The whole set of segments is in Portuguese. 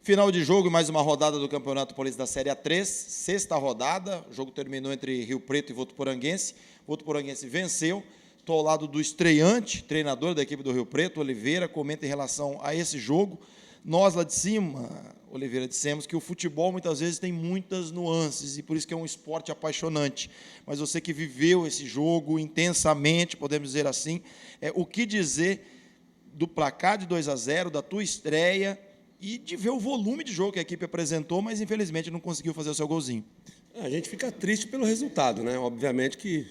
Final de jogo e mais uma rodada do Campeonato Paulista da Série A3, sexta rodada, o jogo terminou entre Rio Preto e Votuporanguense, Votuporanguense venceu, estou ao lado do estreante, treinador da equipe do Rio Preto, Oliveira, comenta em relação a esse jogo. Nós lá de cima, Oliveira, dissemos que o futebol muitas vezes tem muitas nuances e por isso que é um esporte apaixonante, mas você que viveu esse jogo intensamente, podemos dizer assim, o que dizer do placar de 2-0, da tua estreia, e de ver o volume de jogo que a equipe apresentou, mas infelizmente não conseguiu fazer o seu golzinho. A gente fica triste pelo resultado, né? Obviamente que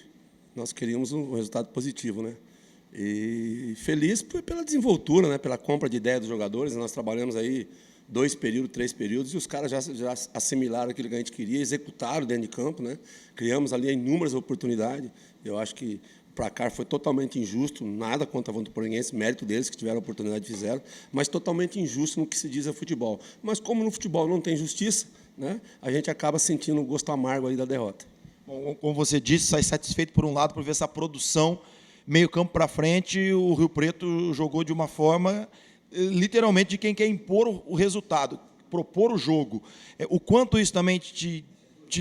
nós queríamos um resultado positivo, né? E feliz pela desenvoltura, né? Pela compra de ideia dos jogadores. Nós trabalhamos aí 2 períodos, 3 períodos, e os caras já assimilaram aquilo que a gente queria, executaram dentro de campo, né? Criamos ali inúmeras oportunidades. Eu acho que o placar foi totalmente injusto, nada contra a Votuporanguense, mérito deles que tiveram a oportunidade e fizeram, mas totalmente injusto no que se diz a futebol. Mas como no futebol não tem justiça, né, a gente acaba sentindo o gosto amargo aí da derrota. Bom, como você disse, sai satisfeito por um lado por ver essa produção, meio campo para frente, o Rio Preto jogou de uma forma, literalmente, de quem quer impor o resultado, propor o jogo. O quanto isso também te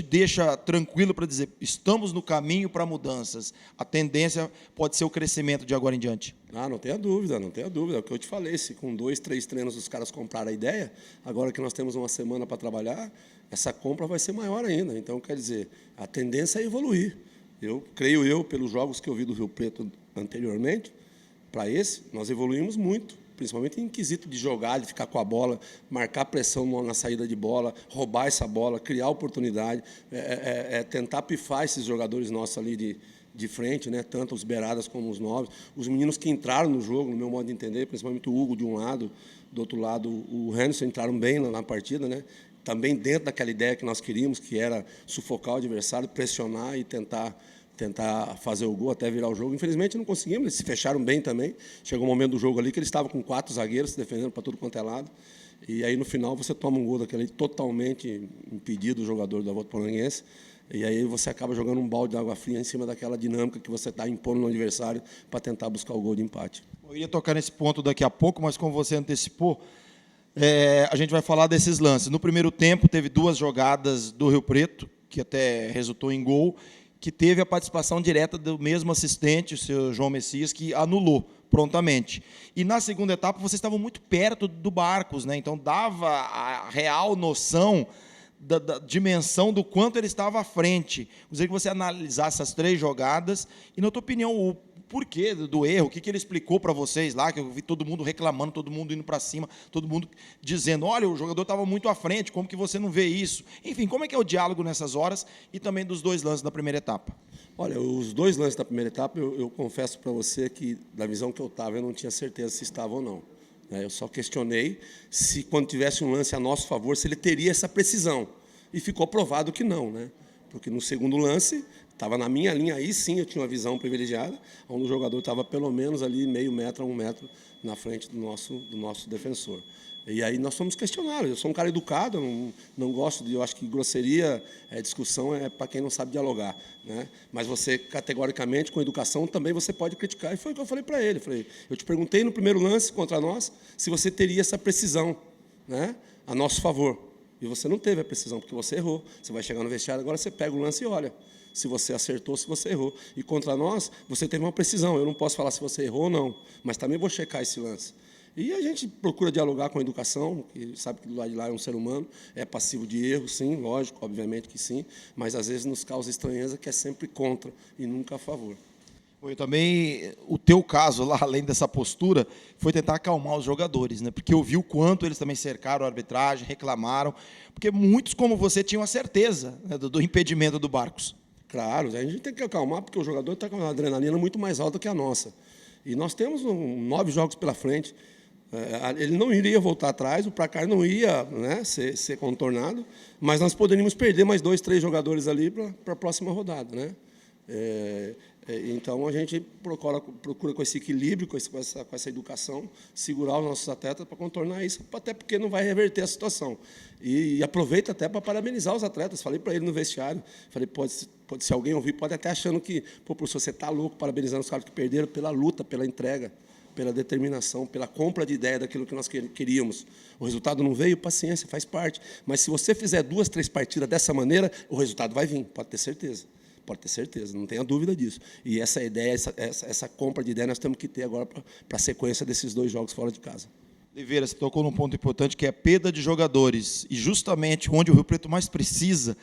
deixa tranquilo para dizer, estamos no caminho para mudanças. A tendência pode ser o crescimento de agora em diante. Ah, não tenha dúvida, não tenha dúvida. É o que eu te falei, se com 2, 3 treinos os caras compraram a ideia, agora que nós temos uma semana para trabalhar, essa compra vai ser maior ainda. Então, quer dizer, a tendência é evoluir. Creio pelos jogos que eu vi do Rio Preto anteriormente, para esse, nós evoluímos muito. Principalmente em quesito de jogar, de ficar com a bola, marcar pressão na saída de bola, roubar essa bola, criar oportunidade, tentar pifar esses jogadores nossos ali de frente, né? Tanto os beiradas como os novos. Os meninos que entraram no jogo, no meu modo de entender, principalmente o Hugo de um lado, do outro lado o Henderson, entraram bem na partida, né? Também dentro daquela ideia que nós queríamos, que era sufocar o adversário, pressionar e tentar fazer o gol até virar o jogo. Infelizmente não conseguimos, eles se fecharam bem também. Chegou um momento do jogo ali que eles estavam com 4 zagueiros se defendendo para tudo quanto é lado. E aí no final você toma um gol daquele totalmente impedido, o jogador da Votuporanguense. E aí você acaba jogando um balde de água fria em cima daquela dinâmica que você está impondo no adversário para tentar buscar o gol de empate. Eu ia tocar nesse ponto daqui a pouco, mas como você antecipou, a gente vai falar desses lances. No primeiro tempo teve 2 jogadas do Rio Preto, que até resultou em gol, que teve a participação direta do mesmo assistente, o seu João Messias, que anulou prontamente. E na segunda etapa, vocês estavam muito perto do Barcos, né? Então dava a real noção da dimensão do quanto ele estava à frente. Gostaria que você analisasse essas 3 jogadas e, na tua opinião, o porquê do erro, o que ele explicou para vocês lá, que eu vi todo mundo reclamando, todo mundo indo para cima, todo mundo dizendo, olha, o jogador estava muito à frente, como que você não vê isso? Enfim, como é que é o diálogo nessas horas e também dos 2 lances da primeira etapa? Olha, os 2 lances da primeira etapa, eu confesso para você que, da visão que eu estava, eu não tinha certeza se estava ou não. Eu só questionei se, quando tivesse um lance a nosso favor, se ele teria essa precisão. E ficou provado que não, né? Porque no segundo lance, estava na minha linha, aí sim eu tinha uma visão privilegiada, onde o jogador estava pelo menos ali meio metro a 1 metro na frente do nosso defensor. E aí nós fomos questionados. Eu sou um cara educado, não gosto de... Eu acho que grosseria, discussão é para quem não sabe dialogar, né? Mas você, categoricamente, com educação, também você pode criticar. E foi o que eu falei para ele. Eu te perguntei no primeiro lance contra nós se você teria essa precisão, né, a nosso favor. E você não teve a precisão, porque você errou. Você vai chegar no vestiário, agora você pega o lance e olha se você acertou, se você errou. E contra nós, você teve uma precisão. Eu não posso falar se você errou ou não, mas também vou checar esse lance. E a gente procura dialogar com a educação, que sabe que do lado de lá é um ser humano, é passivo de erro, sim, lógico, obviamente que sim, mas às vezes nos causa estranheza, que é sempre contra e nunca a favor. Eu também, o teu caso lá, além dessa postura, foi tentar acalmar os jogadores, né? Porque eu vi o quanto eles também cercaram a arbitragem, reclamaram, porque muitos, como você, tinham a certeza, né, do impedimento do Barcos. Claro, a gente tem que acalmar, porque o jogador está com uma adrenalina muito mais alta que a nossa. E nós temos 9 jogos pela frente. Ele não iria voltar atrás, o placar não ia, né, ser contornado, mas nós poderíamos perder mais 2, 3 jogadores ali para a próxima rodada, né? Então a gente procura com esse equilíbrio, com essa educação, segurar os nossos atletas para contornar isso, até porque não vai reverter a situação. E aproveita até para parabenizar os atletas. Falei para ele no vestiário, falei, se alguém ouvir, pode até achando que, pô, professor, você está louco parabenizando os caras que perderam pela luta, pela entrega. pela determinação, pela compra de ideia daquilo que nós queríamos. O resultado não veio, paciência, faz parte. Mas se você fizer 2, 3 partidas dessa maneira, o resultado vai vir, pode ter certeza. Pode ter certeza, não tenha dúvida disso. E essa ideia, essa compra de ideia nós temos que ter agora para a sequência desses 2 jogos fora de casa. Oliveira, você tocou num ponto importante, que é a perda de jogadores. E justamente onde o Rio Preto mais precisa,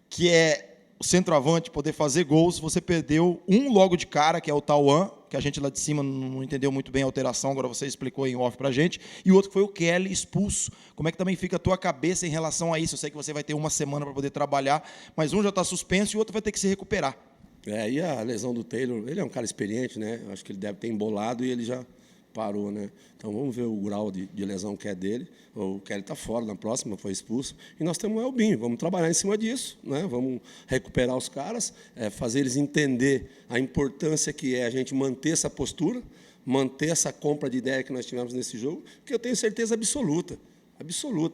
que é o centroavante poder fazer gols, você perdeu um logo de cara, que é o Tauan, que a gente lá de cima não entendeu muito bem a alteração, agora você explicou em off para a gente, e o outro foi o Kelly, expulso. Como é que também fica a tua cabeça em relação a isso? Eu sei que você vai ter uma semana para poder trabalhar, mas um já está suspenso e o outro vai ter que se recuperar. E a lesão do Taylor, ele é um cara experiente, né? Acho que ele deve ter embolado e ele já parou, né? Então vamos ver o grau de lesão que é dele. O Kelly está fora na próxima, foi expulso. E nós temos o Elbinho, vamos trabalhar em cima disso, né? Vamos recuperar os caras, fazer eles entender a importância que é a gente manter essa postura, manter essa compra de ideia que nós tivemos nesse jogo, que eu tenho certeza absoluta,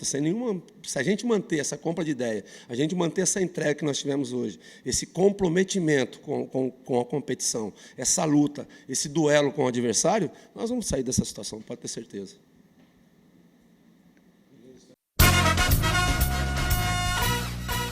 sem nenhuma. Se a gente manter essa compra de ideia, a gente manter essa entrega que nós tivemos hoje, esse comprometimento com a competição, essa luta, esse duelo com o adversário, nós vamos sair dessa situação, pode ter certeza.